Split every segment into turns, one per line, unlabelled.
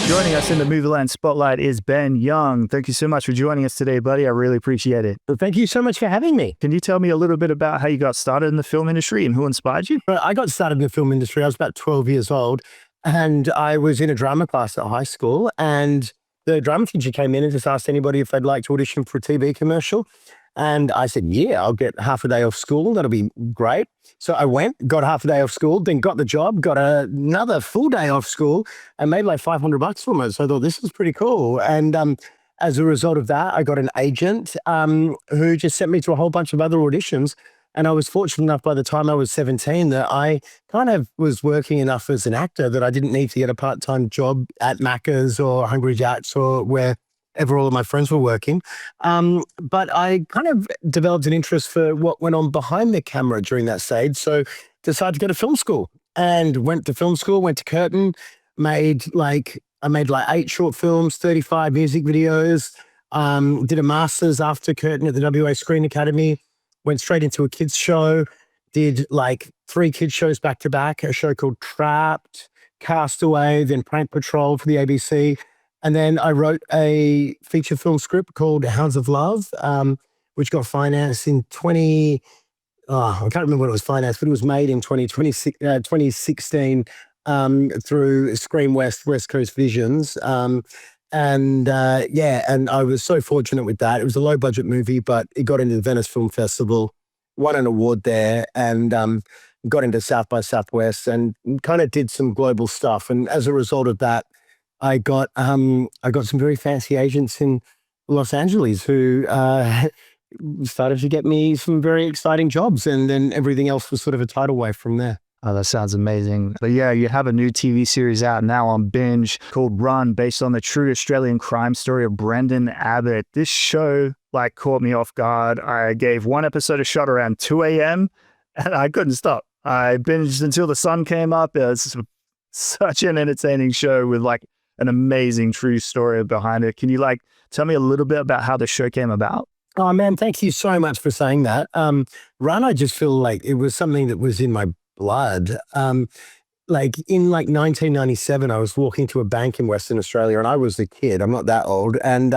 Joining us in the Movieland Spotlight is Ben Young. Thank you so much for joining us today, buddy. I really appreciate it.
Well, thank you so much for having me.
Can you tell me a little bit about how you got started in the film industry and who inspired you?
I got started in the film industry. I was about 12 years old and I was in a drama class at high school, and the drama teacher came in and just asked anybody if they'd like to audition for a TV commercial. And I said, yeah, I'll get half a day off school. That'll be great. So I went, got half a day off school, then got the job, got another full day off school and made like $500 from it. So I thought this was pretty cool. And as a result of that, I got an agent who just sent me to a whole bunch of other auditions. And I was fortunate enough by the time I was 17 that I kind of was working enough as an actor that I didn't need to get a part-time job at Macca's or Hungry Jack's or wherever all of my friends were working. But I kind of developed an interest for what went on behind the camera during that stage. So decided to go to film school and went to film school, went to Curtin, I made like 8 short films, 35 music videos, did a master's after Curtin at the WA Screen Academy, went straight into a kids show, did like 3 kids shows back to back, a show called Trapped, Castaway, then Prank Patrol for the ABC. And then I wrote a feature film script called Hounds of Love, which got financed in I can't remember when it was financed, but it was made in 2016 through Scream West Coast Visions. And I was so fortunate with that. It was a low budget movie, but it got into the Venice Film Festival, won an award there, and got into South by Southwest and kind of did some global stuff. And as a result of that, I got some very fancy agents in Los Angeles who started to get me some very exciting jobs, and then everything else was sort of a tidal wave from there.
Oh, that sounds amazing. But yeah, you have a new TV series out now on Binge called Run, based on the true Australian crime story of Brenden Abbott. This show caught me off guard. I gave one episode a shot around 2 a.m. and I couldn't stop. I binged until the sun came up. It was such an entertaining show with an amazing true story behind it. Can you tell me a little bit about how the show came about?
Oh man, thank you so much for saying that. Run, I just feel like it was something that was in my blood. In 1997, I was walking to a bank in Western Australia, and I was a kid. I'm not that old. And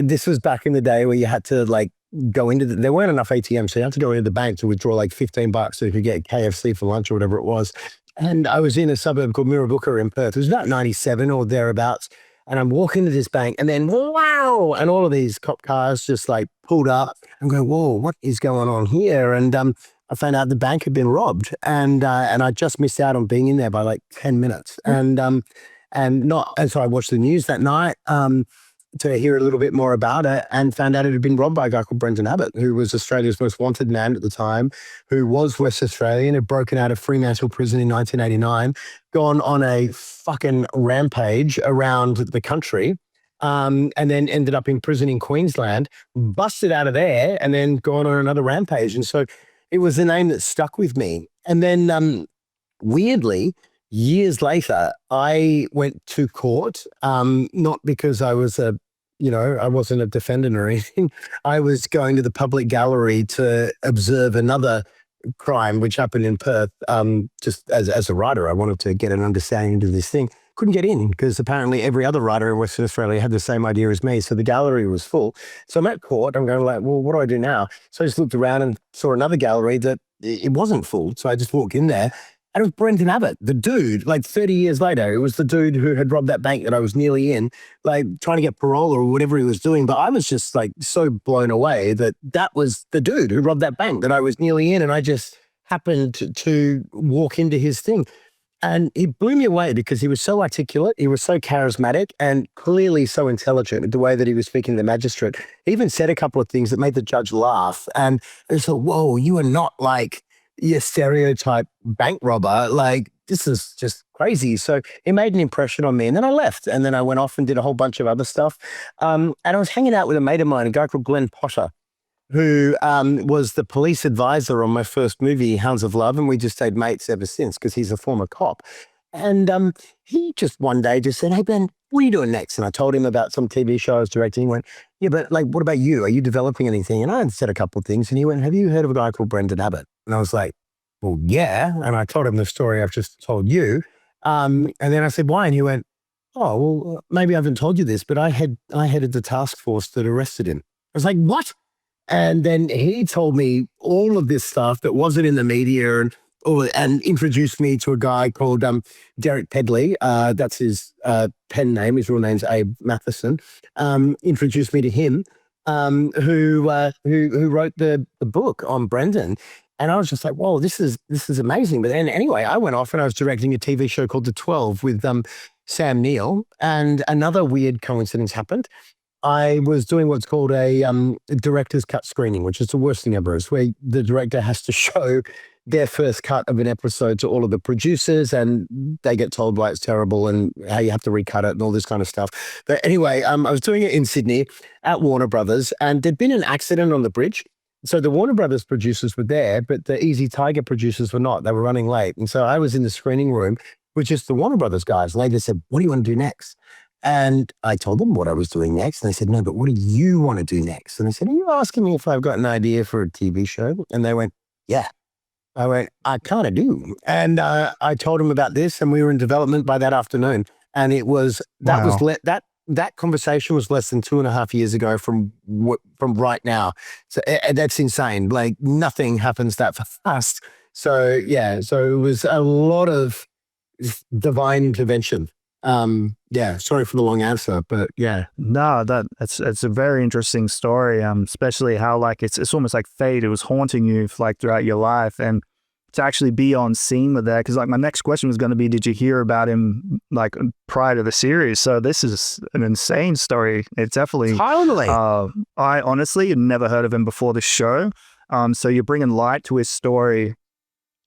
this was back in the day where you had to go into there weren't enough ATMs, so you had to go into the bank to withdraw $15 so you could get KFC for lunch or whatever it was. And I was in a suburb called Mirrabooka in Perth. It was about 97 or thereabouts. And I'm walking to this bank, and then wow, and all of these cop cars just pulled up. I'm going, whoa, what is going on here? And I found out the bank had been robbed, and I just missed out on being in there by 10 minutes. And so I watched the news that night to hear a little bit more about it, and found out it had been robbed by a guy called Brenden Abbott, who was Australia's most wanted man at the time, who was West Australian, had broken out of Fremantle prison in 1989, gone on a fucking rampage around the country, and then ended up in prison in Queensland, busted out of there, and then gone on another rampage. And so it was a name that stuck with me. And then weirdly, years later, I went to court, not because I was I wasn't a defendant or anything. I was going to the public gallery to observe another crime which happened in Perth. Just as a writer, I wanted to get an understanding into this thing. Couldn't get in because apparently every other writer in Western Australia had the same idea as me. So the gallery was full. So I'm at court. I'm going well, what do I do now? So I just looked around and saw another gallery that it wasn't full. So I just walked in there. And it was Brenden Abbott, the dude, 30 years later. It was the dude who had robbed that bank that I was nearly in, trying to get parole or whatever he was doing. But I was just so blown away that was the dude who robbed that bank that I was nearly in. And I just happened to walk into his thing. And he blew me away because he was so articulate, he was so charismatic, and clearly so intelligent with the way that he was speaking to the magistrate. He even said a couple of things that made the judge laugh. And I thought, whoa, you are not your stereotype bank robber. This is just crazy. So it made an impression on me. And then I left. And then I went off and did a whole bunch of other stuff. And I was hanging out with a mate of mine, a guy called Glenn Potter, who was the police advisor on my first movie, Hounds of Love. And we just stayed mates ever since because he's a former cop. And he just one day just said, hey, Ben, what are you doing next? And I told him about some TV show I was directing. He went, yeah, but what about you? Are you developing anything? And I had said a couple of things. And he went, have you heard of a guy called Brenden Abbott? And I was like, well, yeah. And I told him the story I've just told you. And then I said, why? And he went, oh, well, maybe I haven't told you this, but I headed the task force that arrested him. I was like, what? And then he told me all of this stuff that wasn't in the media and introduced me to a guy called Derek Pedley. That's his pen name. His real name's Abe Matheson. Introduced me to him, who wrote the book on Brenden. And I was just like, whoa, this is amazing. But then anyway, I went off and I was directing a TV show called The 12 with Sam Neill. And another weird coincidence happened. I was doing what's called a director's cut screening, which is the worst thing ever. It's where the director has to show their first cut of an episode to all of the producers, and they get told why it's terrible and how you have to recut it and all this kind of stuff. But anyway, I was doing it in Sydney at Warner Brothers, and there'd been an accident on the bridge. So the Warner Brothers producers were there, but the Easy Tiger producers were not. They were running late. And so I was in the screening room with just the Warner Brothers guys. And they just said, what do you want to do next? And I told them what I was doing next. And they said, no, but what do you want to do next? And I said, are you asking me if I've got an idea for a TV show? And they went, yeah. I went, I kind of do. And I told them about this, and we were in development by that afternoon. And it was, that conversation was less than 2.5 years ago from right now. So that's insane. Like nothing happens that fast. So yeah, so it was a lot of divine intervention. Sorry for the long answer, but yeah.
No, it's a very interesting story. Especially how like it's almost like fate. It was haunting you like throughout your life, and to actually be on scene with that. Because like my next question was going to be, did you hear about him like prior to the series? So this is an insane story. It's definitely
totally.
I honestly had never heard of him before the show. So you're bringing light to his story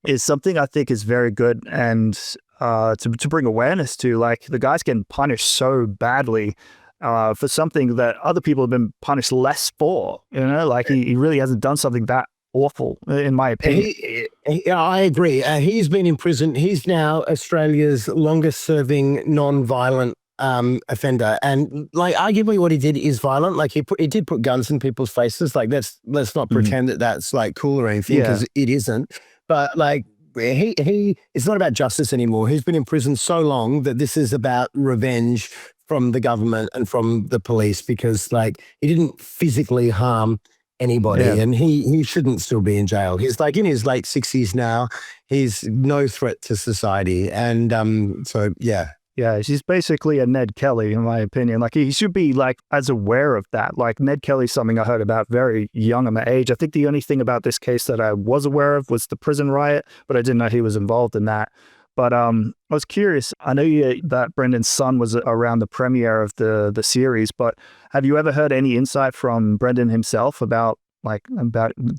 is something I think is very good, and to bring awareness to, like, the guy's getting punished so badly for something that other people have been punished less for, you know, like he really hasn't done something that awful, in my opinion.
I agree. He's been in prison. He's now Australia's longest serving non-violent offender, and like arguably what he did is violent. Like he did put guns in people's faces. Like let's not pretend that that's like cool or anything, because it isn't. But like it's not about justice anymore. He's been in prison so long that this is about revenge from the government and from the police, because like he didn't physically harm anybody, and he shouldn't still be in jail. He's like in his late 60s now. He's no threat to society, and so yeah.
Yeah, he's basically a Ned Kelly, in my opinion. Like, he should be, like, as aware of that. Like, Ned Kelly's something I heard about very young at my age. I think the only thing about this case that I was aware of was the prison riot, but I didn't know he was involved in that. But I was curious. I know that Brenden's son was around the premiere of the series, but have you ever heard any insight from Brenden himself about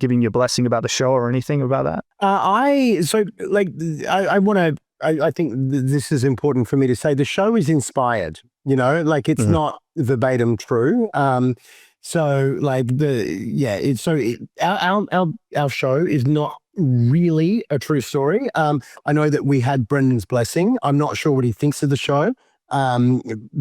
giving you a blessing about the show or anything about that?
I think this is important for me to say. The show is inspired, you know, like it's not verbatim true. So like our show is not really a true story. I know that we had Brenden's blessing. I'm not sure what he thinks of the show,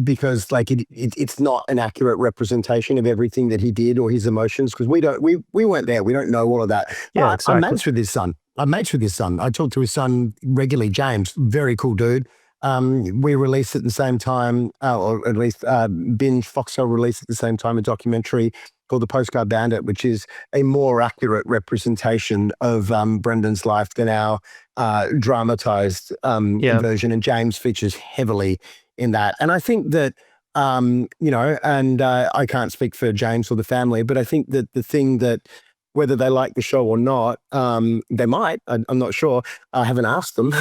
because like it's not an accurate representation of everything that he did or his emotions, because we weren't there. We don't know all of that.
Yeah, exactly.
I'm mates with his son. I talk to his son regularly, James. Very cool dude. We released at the same time, or at least Binge Foxtel released at the same time, a documentary called The Postcard Bandit, which is a more accurate representation of Brenden's life than our dramatized version. And James features heavily in that. And I think that, I can't speak for James or the family, but I think that the thing that, whether they like the show or not, they might. I'm not sure. I haven't asked them.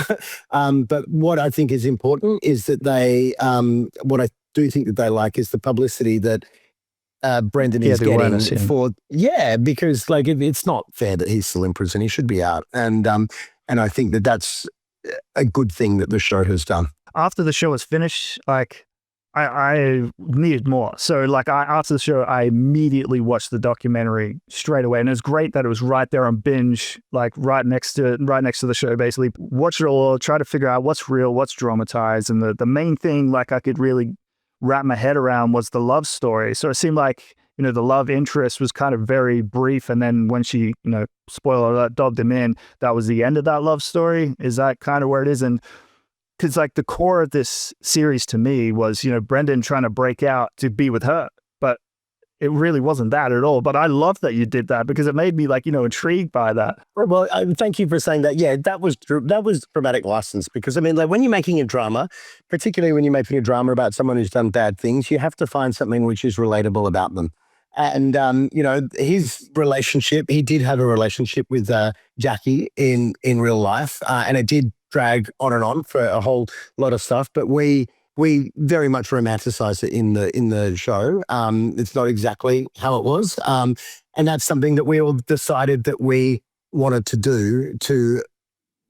But what I think is important is that what I do think that they like is the publicity that Brenden is getting for. Yeah, because like it's not fair that he's still in prison. He should be out. And I think that that's a good thing that the show has done.
After the show was finished, like, I needed more. So like after the show, I immediately watched the documentary straight away. And it was great that it was right there on Binge, like right next to the show, basically. Watch it all, try to figure out what's real, what's dramatized. And the main thing like I could really wrap my head around was the love story. So it seemed like, you know, the love interest was kind of very brief. And then when she, you know, spoiler alert, dobbed him in, that was the end of that love story. Is that kind of where it is? And because like the core of this series to me was, you know, Brenden trying to break out to be with her, but it really wasn't that at all. But I love that you did that because it made me like, you know, intrigued by that.
Well, thank you for saying that. Yeah, that was dramatic license, because I mean, like when you're making a drama, particularly when you're making a drama about someone who's done bad things, you have to find something which is relatable about them. And you know, his relationship, he did have a relationship with Jackie in real life, and it did drag on and on for a whole lot of stuff. But we very much romanticize it in the show. It's not exactly how it was, and that's something that we all decided that we wanted to do to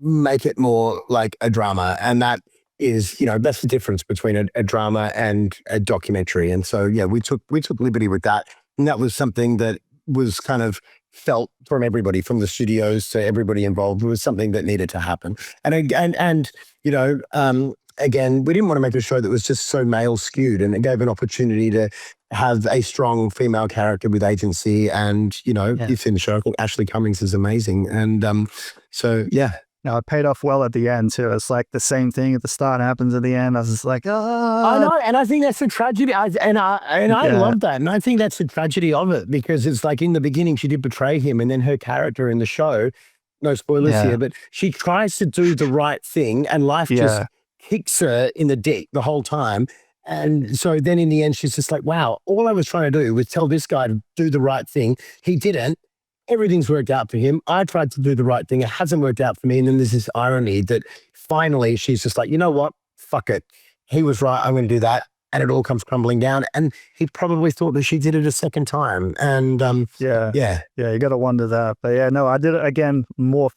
make it more like a drama. And that is, you know, that's the difference between a drama and a documentary. And so, yeah, we took liberty with that. And that was something that was kind of felt from everybody, from the studios to everybody involved. It was something that needed to happen. And you know, again, we didn't want to make a show that was just so male skewed, and it gave an opportunity to have a strong female character with agency. And, you know, if in the show, I think Ashleigh Cummings is amazing. And so, yeah.
No, it paid off well at the end too. It's like the same thing at the start happens at the end. I was just like,
I know, and I think that's the tragedy. I love that, and I think that's the tragedy of it, because it's like in the beginning she did betray him, and then her character in the show, no spoilers here, but she tries to do the right thing, and life just kicks her in the dick the whole time. And so then in the end, she's just like, wow, all I was trying to do was tell this guy to do the right thing. He didn't. Everything's worked out for him. I tried to do the right thing. It hasn't worked out for me. And then there's this irony that finally she's just like, you know what? Fuck it. He was right. I'm going to do that. And it all comes crumbling down. And he probably thought that she did it a second time. And
you got to wonder that. But yeah, no, I did it again, more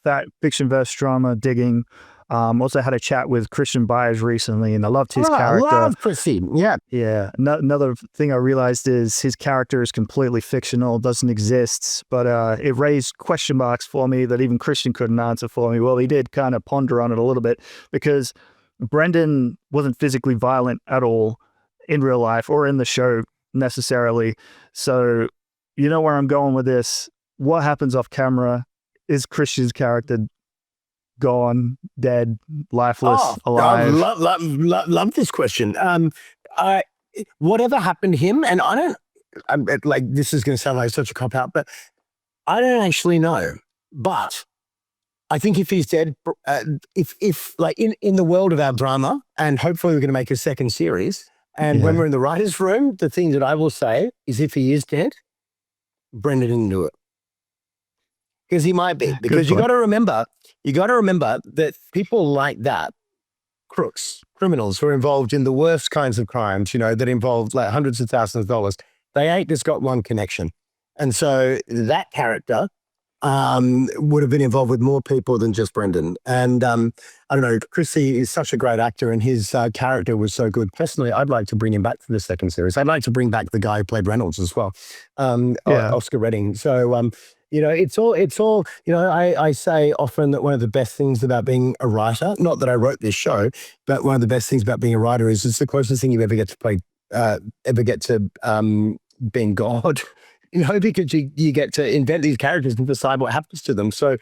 fiction versus drama digging. Also had a chat with Christian Byers recently, and I loved his character.
I love Christian.
Yeah. Another thing I realized is his character is completely fictional, doesn't exist, but it raised question marks for me that even Christian couldn't answer for me. Well, he did kind of ponder on it a little bit, because Brenden wasn't physically violent at all in real life or in the show necessarily. So you know where I'm going with this. What happens off camera? Is Christian's character gone, dead, lifeless, alive?
Love this question. Whatever happened to him, and I'm like, this is going to sound like such a cop out, but I don't actually know. But I think if he's dead, if like in the world of our drama, and hopefully we're going to make a second series, and when we're in the writer's room, the thing that I will say is, if he is dead, Brenden didn't do it. Because he might be. Because you got to remember that people like that, crooks, criminals who are involved in the worst kinds of crimes, you know, that involve like hundreds of thousands of dollars, they ain't just got one connection. And so that character would have been involved with more people than just Brenden. And I don't know, Chrissy is such a great actor, and his character was so good. Personally, I'd like to bring him back for the second series. I'd like to bring back the guy who played Reynolds as well, Oscar Redding. So, you know, it's all, you know, I say often that one of the best things about being a writer, not that I wrote this show, but one of the best things about being a writer is it's the closest thing you ever get to being God, you know, because you get to invent these characters and decide what happens to them. So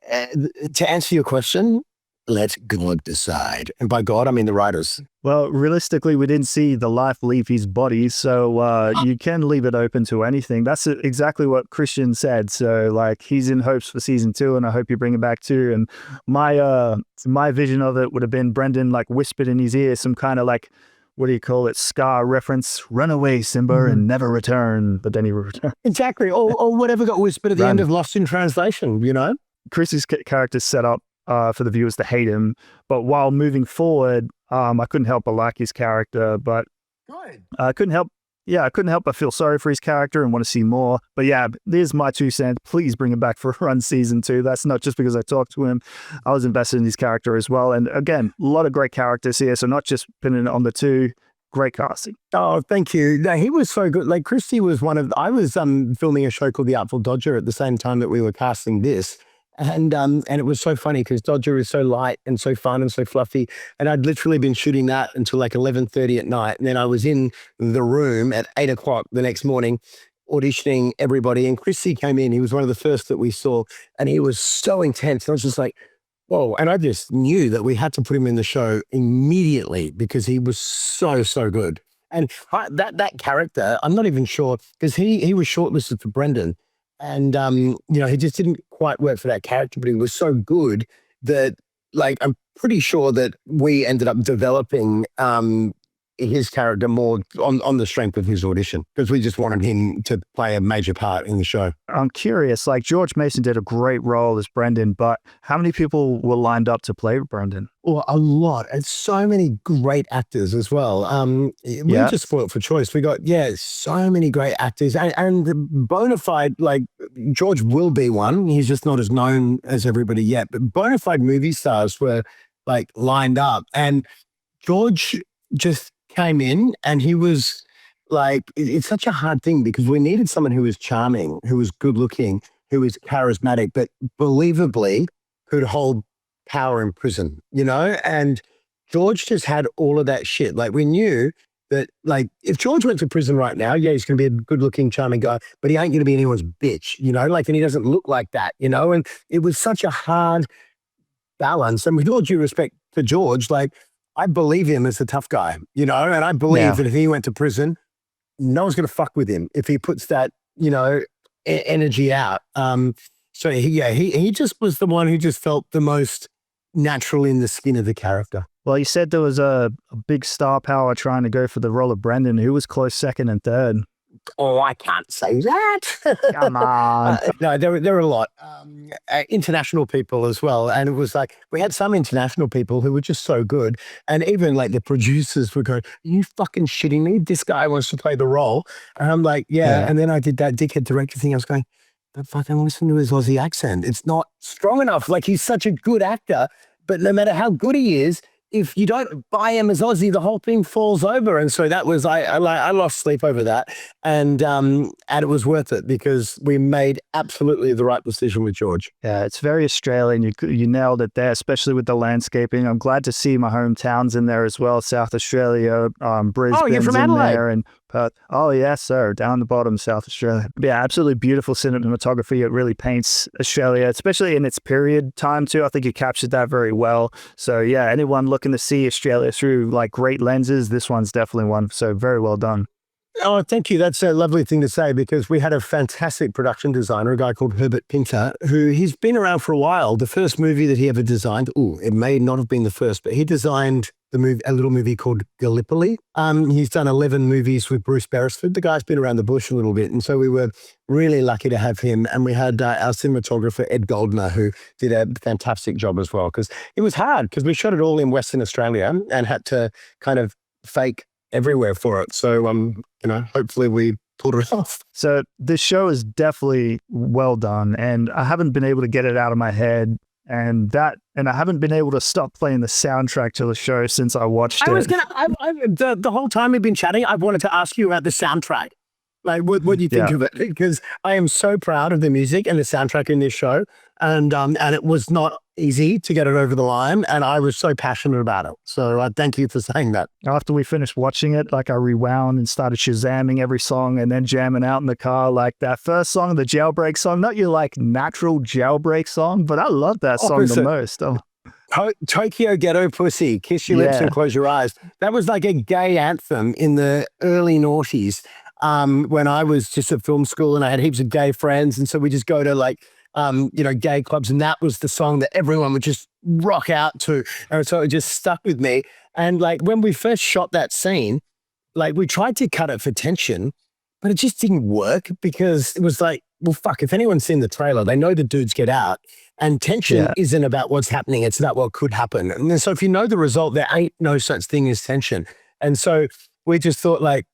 to answer your question, let God decide. And by God, I mean the writers.
Well, realistically, we didn't see the life leave his body, so you can leave it open to anything. That's exactly what Christian said. So, like, he's in hopes for season 2, and I hope you bring it back too. And my vision of it would have been Brenden, like, whispered in his ear some kind of, like, what do you call it, Scar reference, run away, Simba, and never return. But then he returned.
Exactly. Or whatever got whispered at the end of Lost in Translation, you know?
Chris's character's set up for the viewers to hate him, but while moving forward, I couldn't help but like his character, but I couldn't help but feel sorry for his character and want to see more. But yeah, there's my 2 cents. Please bring him back for Run season 2. That's not just because I talked to him. I was invested in his character as well. And again, a lot of great characters here. So not just pinning it on the 2. Great casting.
Oh, thank you. No, he was so good. Like, Christy was I was filming a show called The Artful Dodger at the same time that we were casting this. And it was so funny because Dodger is so light and so fun and so fluffy. And I'd literally been shooting that until like 11:30 at night. And then I was in the room at 8 o'clock the next morning auditioning everybody. And Chrissy came in. He was one of the first that we saw. And he was so intense. And I was just like, Whoa. And I just knew that we had to put him in the show immediately because he was so, so good. And that character, I'm not even sure, because he was shortlisted for Brenden. And, he just didn't quite work for that character, but he was so good that, like, I'm pretty sure that we ended up developing his character more on the strength of his audition because we just wanted him to play a major part in the show.
I'm curious, like George Mason did a great role as Brenden, but how many people were lined up to play Brenden?
Well, a lot. And so many great actors as well. We were just spoiled for choice. We got, so many great actors and bona fide, like George will be one. He's just not as known as everybody yet, but bona fide movie stars were like lined up. And George just came in and he was like, it's such a hard thing because we needed someone who was charming, who was good looking, who was charismatic, but believably could hold power in prison, and George just had all of that shit. Like we knew that, like, if George went to prison right now, he's going to be a good looking, charming guy, but he ain't going to be anyone's bitch, and he doesn't look like that, and it was such a hard balance. And with all due respect to George, like, I believe him as a tough guy, and I believe that if he went to prison, no one's going to fuck with him if he puts that, energy out. So he just was the one who just felt the most natural in the skin of the character.
Well, you said there was a big star power trying to go for the role of Brenden. Who was close second and third?
Oh, I can't say that.
Come on.
No, there were a lot. International people as well. And it was like, we had some international people who were just so good. And even like the producers would go, are you fucking shitting me? This guy wants to play the role. And I'm like, yeah. And then I did that dickhead director thing. I was going, but fucking listen to his Aussie accent. It's not strong enough. Like, he's such a good actor, but no matter how good he is, if you don't buy him as Aussie, the whole thing falls over. And so that was, I lost sleep over that. And it was worth it because we made absolutely the right decision with George.
Yeah, it's very Australian. You nailed it there, especially with the landscaping. I'm glad to see my hometowns in there as well. South Australia, Brisbane's
you're from
in
Adelaide.
there, and Perth. Oh, yes, sir. Down the bottom, South Australia. Yeah, absolutely beautiful cinematography. It really paints Australia, especially in its period time too. I think you captured that very well. So yeah, anyone looking to see Australia through like great lenses, this one's definitely one. So very well done.
Oh, thank you. That's a lovely thing to say because we had a fantastic production designer, a guy called Herbert Pinter, who he's been around for a while. The first movie that he ever designed, it may not have been the first, but he designed a little movie called Gallipoli. He's done 11 movies with Bruce Beresford. The guy's been around the bush a little bit. And so we were really lucky to have him. And we had our cinematographer, Ed Goldner, who did a fantastic job as well. Because it was hard because we shot it all in Western Australia and had to kind of fake everywhere for it. So, hopefully we pulled it off.
So this show is definitely well done. And I haven't been able to get it out of my head. And I haven't been able to stop playing the soundtrack to the show since I watched it.
The whole time we've been chatting, I've wanted to ask you about the soundtrack. Like, what do you think of it? Because I am so proud of the music and the soundtrack in this show. And it was not easy to get it over the line. And I was so passionate about it. So thank you for saying that.
After we finished watching it, like I rewound and started Shazamming every song and then jamming out in the car. Like that first song, the jailbreak song, not your like natural jailbreak song, but I love that song the most. Oh.
Tokyo Ghetto Pussy, Kiss Your Lips and Close Your Eyes. That was like a gay anthem in the early noughties when I was just at film school and I had heaps of gay friends. And so we just go to like, gay clubs. And that was the song that everyone would just rock out to. And so it just stuck with me. And like when we first shot that scene, like we tried to cut it for tension, but it just didn't work because it was like, well, fuck, if anyone's seen the trailer, they know the dudes get out and tension isn't about what's happening. It's about what could happen. And then, so if you know the result, there ain't no such thing as tension. And so we just thought like,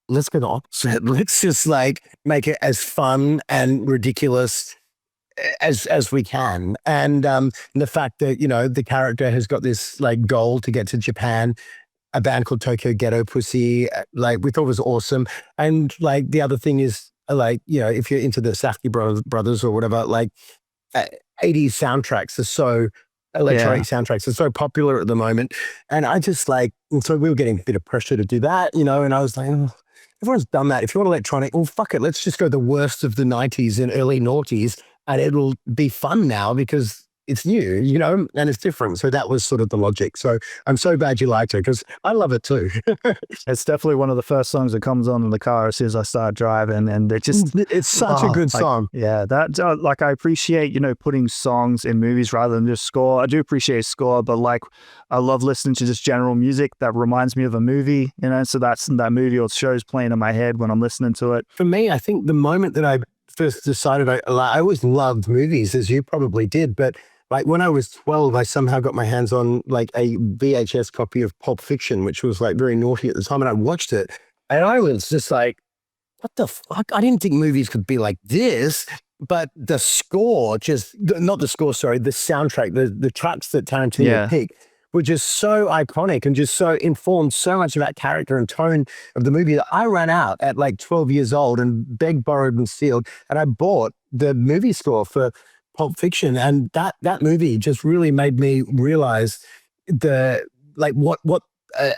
let's get on. Let's just like make it as fun and ridiculous as we can. And the fact that, the character has got this like goal to get to Japan, a band called Tokyo Ghetto Pussy, like we thought was awesome. And like the other thing is like, if you're into the Safdie brothers or whatever, like 80s soundtracks are so electronic soundtracks are so popular at the moment. And I just like, and so we were getting a bit of pressure to do that, and I was like, oh, everyone's done that. If you want electronic, well, fuck it. Let's just go the worst of the 90s and early noughties and it'll be fun now because it's new, you know, and it's different. So that was sort of the logic. So I'm so glad you liked it because I love it too.
It's definitely one of the first songs that comes on in the car as soon as I start driving, and it just
It's such a good song.
Yeah, that like I appreciate, you know, putting songs in movies rather than just score. I do appreciate score, but like I love listening to just general music that reminds me of a movie, you know. So that's that movie or show's playing in my head when I'm listening to it.
For me, I think the moment that I first decided I always loved movies, as you probably did, but like when I was 12, I somehow got my hands on like a VHS copy of Pulp Fiction, which was like very naughty at the time. And I watched it and I was just like, what the fuck? I didn't think movies could be like this. But the score, not the score, sorry, the soundtrack, the tracks that Tarantino picked were just so iconic and just so informed so much about character and tone of the movie that I ran out at like 12 years old and begged, borrowed, and stealed. And I bought the movie score for Pulp Fiction. And that movie just really made me realize what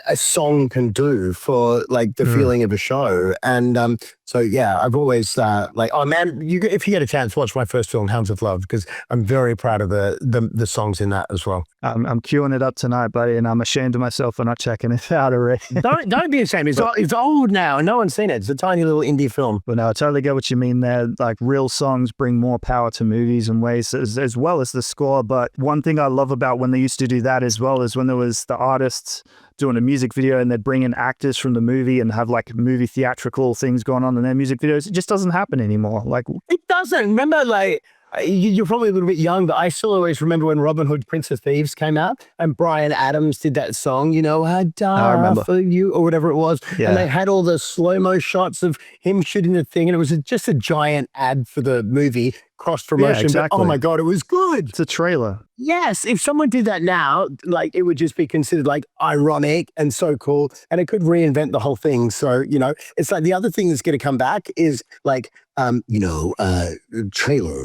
a song can do for like the feeling of a show. And so yeah, I've always like, oh man, if you get a chance, watch my first film, Hounds of Love, because I'm very proud of the songs in that as well.
I'm queuing it up tonight, buddy, and I'm ashamed of myself for not checking it out already.
Don't be ashamed. It's old now and no one's seen it. It's a tiny little indie film.
But no, I totally get what you mean there. Like real songs bring more power to movies in ways as well as the score. But one thing I love about when they used to do that as well is when there was the artists doing a music video and they'd bring in actors from the movie and have like movie theatrical things going on in their music videos. It just doesn't happen anymore. Like
it doesn't. Remember, like you're probably a little bit young, but I still always remember when Robin Hood, Prince of Thieves came out and Bryan Adams did that song, you know, I die for you or whatever it was. Yeah. And they had all the slow-mo shots of him shooting the thing and it was just a giant ad for the movie, cross-promotion. Yeah, exactly. But, oh my God, it was good.
It's a trailer.
Yes, if someone did that now, like it would just be considered like ironic and so cool, and it could reinvent the whole thing. So, you know, it's like the other thing that's going to come back is like, trailer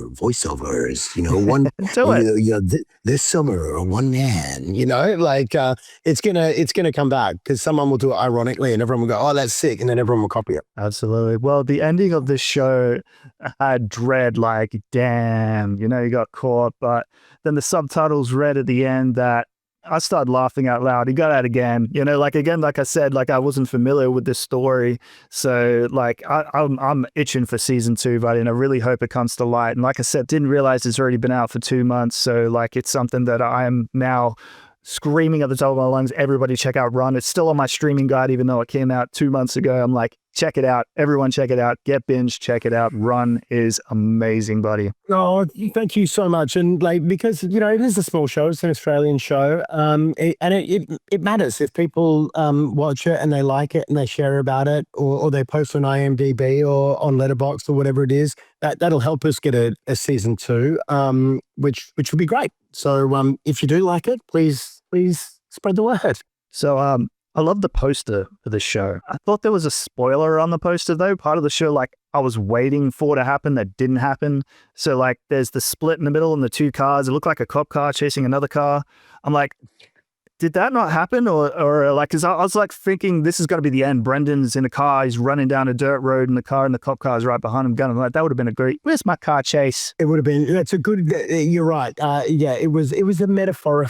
voiceovers, you know, this summer, one man, you know, like it's gonna come back because someone will do it ironically and everyone will go, oh, that's sick, and then everyone will copy it.
Absolutely. Well, the ending of this show had dread, like, damn, you know, you got caught, but then the subtitles read at the end that I started laughing out loud. He got out again, you know, like again, like I said, like I wasn't familiar with this story. So like I'm itching for season 2, buddy, and I really hope it comes to light. And like I said, didn't realize it's already been out for 2 months. So like it's something that I am now screaming at the top of my lungs. Everybody check out Run. It's still on my streaming guide, even though it came out 2 months ago. I'm like, check it out. Everyone check it out. Get Binge, check it out. Run is amazing, buddy.
Oh, thank you so much. And like, because, you know, it is a small show. It's an Australian show. It matters if people watch it and they like it and they share about it or they post on IMDb or on Letterboxd or whatever it is. That'll help us get a season 2, which would be great. So if you do like it, please spread the word.
So I love the poster for this show. I thought there was a spoiler on the poster though. Part of the show, like I was waiting for to happen that didn't happen. So like there's the split in the middle and the 2 cars. It looked like a cop car chasing another car. I'm like, did that not happen? Or like, cause I was like thinking this is going to be the end. Brendan's in a car. He's running down a dirt road in the car and the cop car is right behind him. Gunning. Like that would have been a great, where's my car chase?
It would have been, that's a good, you're right. Yeah, it was a metaphor.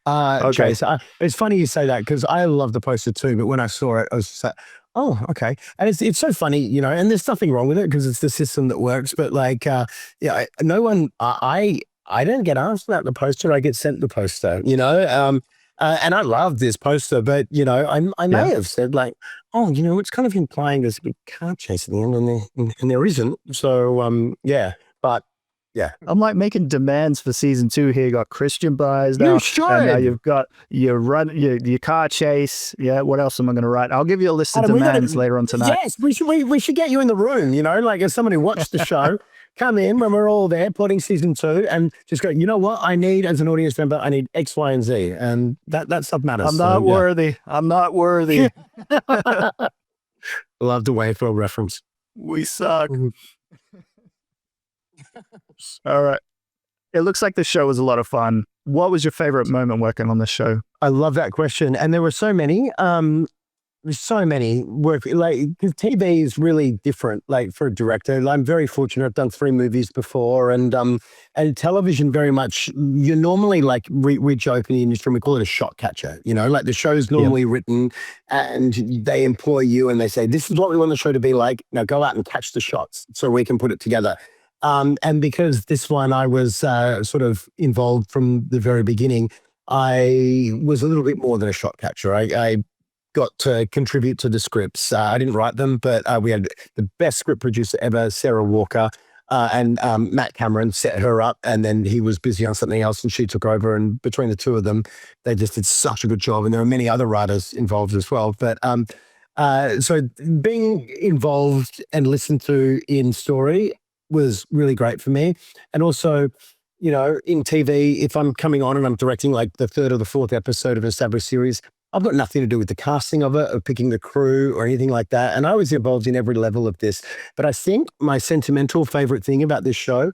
Okay, so it's funny you say that because I love the poster too, but when I saw it, I was just like, oh, okay. And it's so funny, you know, and there's nothing wrong with it because it's the system that works. But like, no one, I don't get asked about the poster. I get sent the poster, you know. And I love this poster, but you know, I may have said like, oh, you know, it's kind of implying there's a big car chase at the end, and there isn't. So yeah, but. Yeah,
I'm like making demands for season 2 here. You got Christian Byers now.
You should.
And now you've got your car chase. Yeah, what else am I going to write? I'll give you a list of demands later on tonight.
Yes, we should get you in the room, you know, like as someone who watched the show, come in when we're all there plotting season 2 and just go, you know what, I need, as an audience member, I need X, Y, and Z. And that stuff matters.
I'm not worthy. I'm not worthy.
Love the Wayfield reference.
We suck. All right. It looks like the show was a lot of fun. What was your favorite moment working on this show?
I love that question. And there were so many. there's so many work, like, 'cause TV is really different, like, for a director. I'm very fortunate. I've done 3 movies before, and television very much, you're normally like, we joke in the industry, we call it a shot catcher, like the show's
Yep.
normally written and they employ you and they say, this is what we want the show to be like. Now go out and catch the shots so we can put it together. And because this one I was sort of involved from the very beginning, I was a little bit more than a shot catcher. I got to contribute to the scripts. I didn't write them, but we had the best script producer ever, Sarah Walker, and Matt Cameron set her up, and then he was busy on something else and she took over. And between the two of them, they just did such a good job. And there are many other writers involved as well. But so being involved and listened to in story was really great for me. And also, in TV, if I'm coming on and I'm directing like the 3rd or the 4th episode of an established series, I've got nothing to do with the casting of it or picking the crew or anything like that. And I was involved in every level of this. But I think my sentimental favorite thing about this show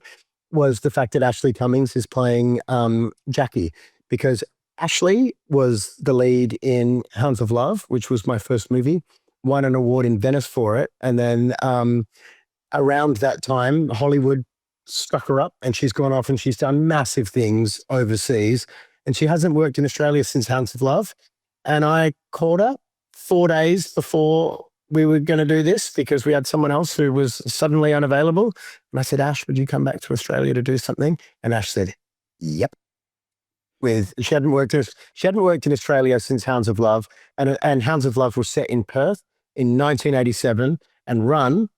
was the fact that Ashleigh Cummings is playing Jackie, because Ashleigh was the lead in Hounds of Love, which was my first movie, won an award in Venice for it. And then around that time, Hollywood struck her up and she's gone off and she's done massive things overseas. And she hasn't worked in Australia since Hounds of Love. And I called her 4 days before we were going to do this because we had someone else who was suddenly unavailable. And I said, Ash, would you come back to Australia to do something? And Ash said, yep. She hadn't worked in Australia since Hounds of Love. And Hounds of Love was set in Perth in 1987, and Run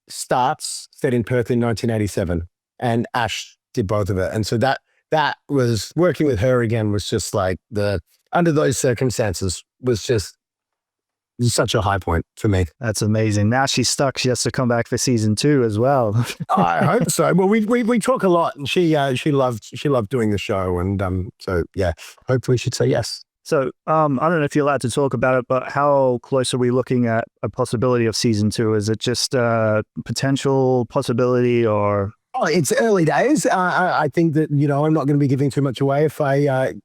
starts set in Perth in 1987. And Ash did both of it. And so that was, working with her again was just like under those circumstances was just such a high point for me.
That's amazing. Now she's stuck. She has to come back for season 2 as well.
I hope so. Well, we talk a lot, and she loved doing the show, and so yeah, hopefully she'd say yes.
So I don't know if you're allowed to talk about it, but how close are we looking at a possibility of season 2? Is it just a potential possibility, or?
Oh, it's early days. I think that, I'm not going to be giving too much away.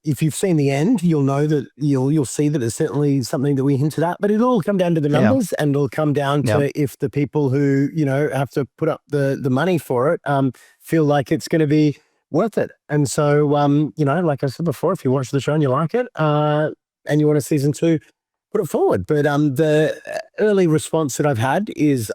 If you've seen the end, you'll know that you'll see that it's certainly something that we hinted at, but it'll all come down to the numbers, and it'll come down to if the people who, have to put up the money for it, feel like it's going to be worth it. And so, like I said before, if you watch the show and you like it, and you want a season 2, put it forward. But the early response that I've had is,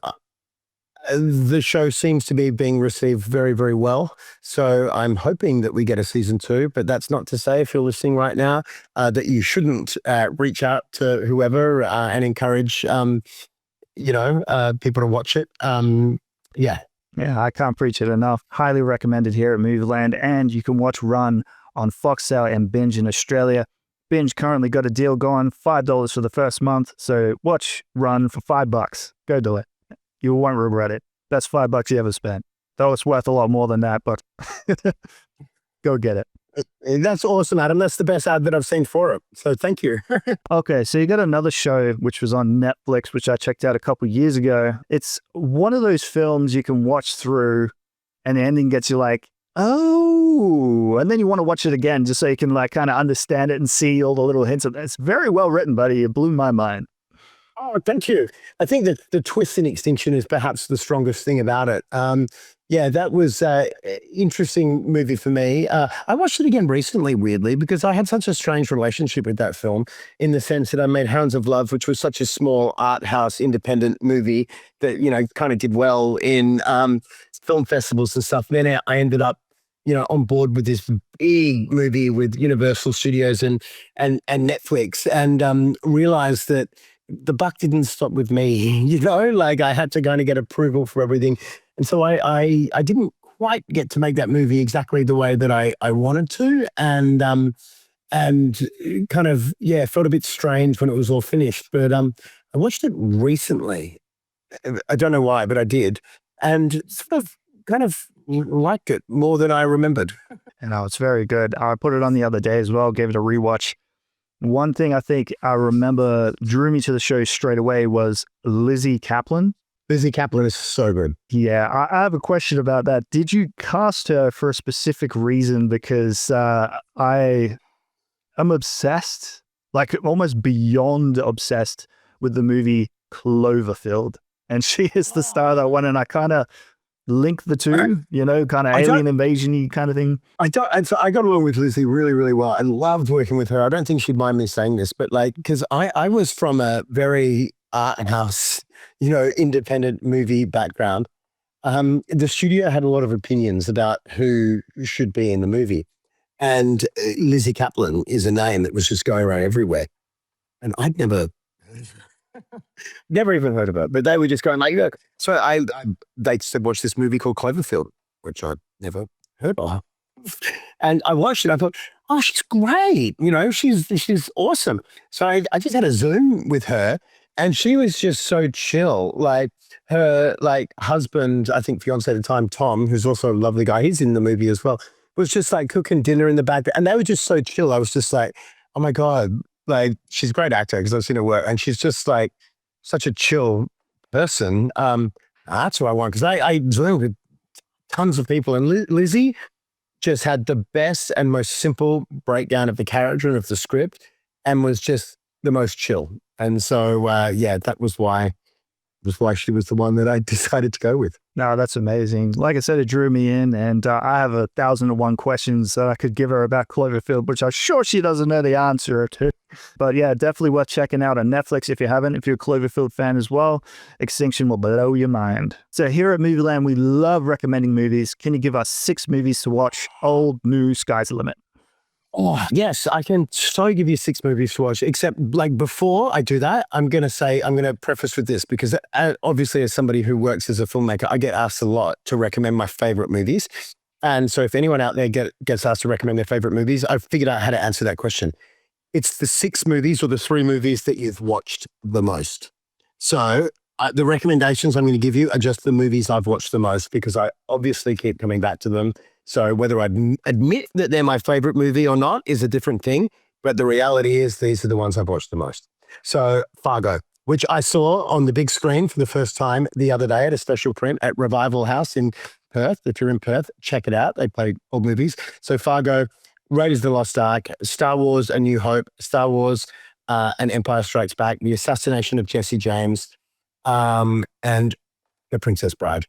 the show seems to be being received very, very well. So I'm hoping that we get a season 2, but that's not to say, if you're listening right now, that you shouldn't reach out to whoever and encourage, people to watch it. Yeah,
I can't preach it enough. Highly recommended here at Movieland, and you can watch Run on Foxtel and Binge in Australia. Binge currently got a deal going, $5 for the first month. So watch Run for $5. Go do it. You won't regret it. Best $5 you ever spent. Though it's worth a lot more than that, but go get it.
That's awesome, Adam. That's the best ad that I've seen for it. So thank you.
Okay, so you got another show which was on Netflix, which I checked out a couple years ago. It's one of those films you can watch through and the ending gets you like, oh, and then you want to watch it again just so you can like kind of understand it and see all the little hints of it. It's very well written, buddy. It blew my mind.
Oh, thank you. I think that the twist in Extinction is perhaps the strongest thing about it. That was an interesting movie for me. I watched it again recently, weirdly, because I had such a strange relationship with that film, in the sense that I made Hounds of Love, which was such a small art house independent movie that, kind of did well in film festivals and stuff. Then I ended up, on board with this big movie with Universal Studios and Netflix, and realized that the buck didn't stop with me, like I had to kind of get approval for everything. And so I didn't quite get to make that movie exactly the way that I wanted to. And kind of, felt a bit strange when it was all finished. But I watched it recently. I don't know why, but I did. And sort of kind of liked it more than I remembered.
It's very good. I put it on the other day as well, gave it a rewatch. One thing I think I remember drew me to the show straight away was Lizzie Kaplan.
Lizzie Kaplan is so good.
Yeah, I have a question about that. Did you cast her for a specific reason? Because I am obsessed, like almost beyond obsessed with the movie Cloverfield. And she is the star of that one. And I kind of link the two, you know, kind of alien invasion-y kind of thing.
I got along with Lizzie really, really well. I loved working with her. I don't think she'd mind me saying this, but like, because I was from a very art house, you know, independent movie background. The studio had a lot of opinions about who should be in the movie. And Lizzie Kaplan is a name that was just going around everywhere. And I'd never even heard of it, but they were just going like, look. So they said, watch this movie called Cloverfield, which I'd never heard of. And I watched it. I thought, oh, she's great. You know, she's awesome. So I just had a Zoom with her, and she was just so chill. Like her husband, I think fiance at the time, Tom, who's also a lovely guy, he's in the movie as well, was just like cooking dinner in the back. And they were just so chill. I was just like, oh my God, like she's a great actor because I've seen her work, and she's just like such a chill person. That's who I want, because I Zoomed with tons of people, and Lizzie just had the best and most simple breakdown of the character and of the script, and was just the most chill. And so, that was why she was the one that I decided to go with.
No, that's amazing. Like I said, it drew me in, and I have 1,001 questions that I could give her about Cloverfield, which I'm sure she doesn't know the answer to. But yeah, definitely worth checking out on Netflix if you haven't. If you're a Cloverfield fan as well, Extinction will blow your mind. So here at Movieland, we love recommending movies. Can you give us 6 movies to watch? Old, new, sky's the limit.
Oh, yes, I can so give you 6 movies to watch, except like before I do that, I'm going to preface with this, because obviously as somebody who works as a filmmaker, I get asked a lot to recommend my favorite movies. And so if anyone out there gets asked to recommend their favorite movies, I've figured out how to answer that question. It's the 6 movies or the 3 movies that you've watched the most. So the recommendations I'm going to give you are just the movies I've watched the most, because I obviously keep coming back to them. So whether I admit that they're my favorite movie or not is a different thing. But the reality is these are the ones I've watched the most. So Fargo, which I saw on the big screen for the first time the other day at a special print at Revival House in Perth. If you're in Perth, check it out. They play old movies. So Fargo, Raiders of the Lost Ark, Star Wars, A New Hope, Star Wars, and Empire Strikes Back, The Assassination of Jesse James, and The Princess Bride.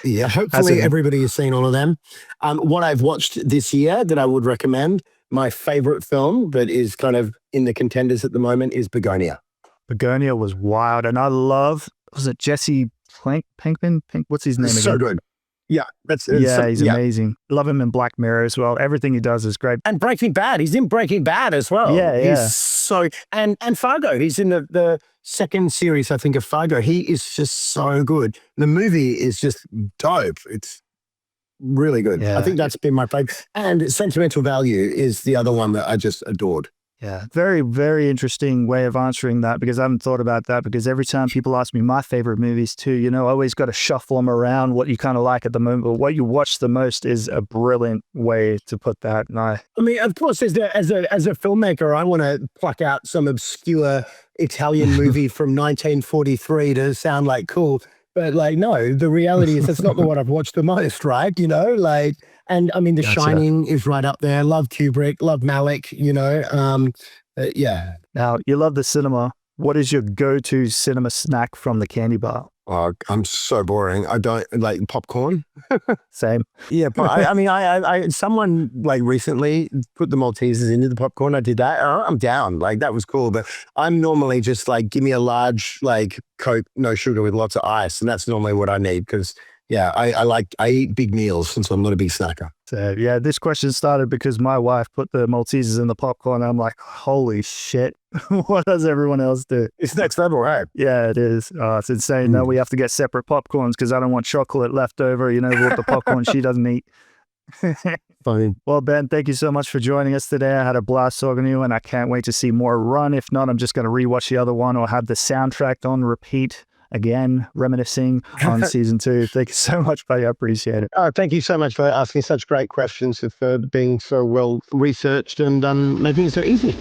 Yeah, hopefully everybody has seen all of them. What I've watched this year that I would recommend, my favorite film that is kind of in the contenders at the moment, is Begonia.
Begonia was wild, and I love, was it Jesse Pinkman? What's his name again?
So good. Yeah,
he's amazing. Love him in Black Mirror as well. Everything he does is great.
And Breaking Bad, he's in Breaking Bad as well.
Yeah.
He's so, and Fargo, he's in the second series, I think, of Fargo. He is just so good. The movie is just dope. It's really good. Yeah. I think that's been my favorite. And Sentimental Value is the other one that I just adored.
Yeah, very, very interesting way of answering that, because I haven't thought about that, because every time people ask me my favorite movies too, you know, I always got to shuffle them around what you kind of like at the moment, but what you watch the most is a brilliant way to put that. And I
mean, of course, as a filmmaker, I want to pluck out some obscure Italian movie from 1943 to sound like cool. But like, no, the reality is that's not the one I've watched the most, right? You know, like, and I mean, The Shining is right up there. Love Kubrick, love Malick, you know, yeah.
Now, you love the cinema. What is your go-to cinema snack from the candy bar?
Oh, I'm so boring. I don't like popcorn.
Same.
Yeah, but I mean, someone like recently put the Maltesers into the popcorn. I did that. I'm down. Like, that was cool. But I'm normally just like, give me a large like Coke, no sugar with lots of ice, and that's normally what I need, because yeah, I eat big meals, and so I'm not a big snacker.
So yeah, this question started because my wife put the Maltesers in the popcorn. And I'm like, holy shit, what does everyone else do?
It's next level, right?
Yeah, it is. It's insane. Now we have to get separate popcorns because I don't want chocolate left over, you know, with the popcorn she doesn't eat.
Funny.
Well, Ben, thank you so much for joining us today. I had a blast talking to you, and I can't wait to see more Run. If not, I'm just going to rewatch the other one or have the soundtrack on repeat again, reminiscing on season 2. Thank you so much, buddy. I appreciate it.
Oh, thank you so much for asking such great questions, for being so well researched and making it so easy.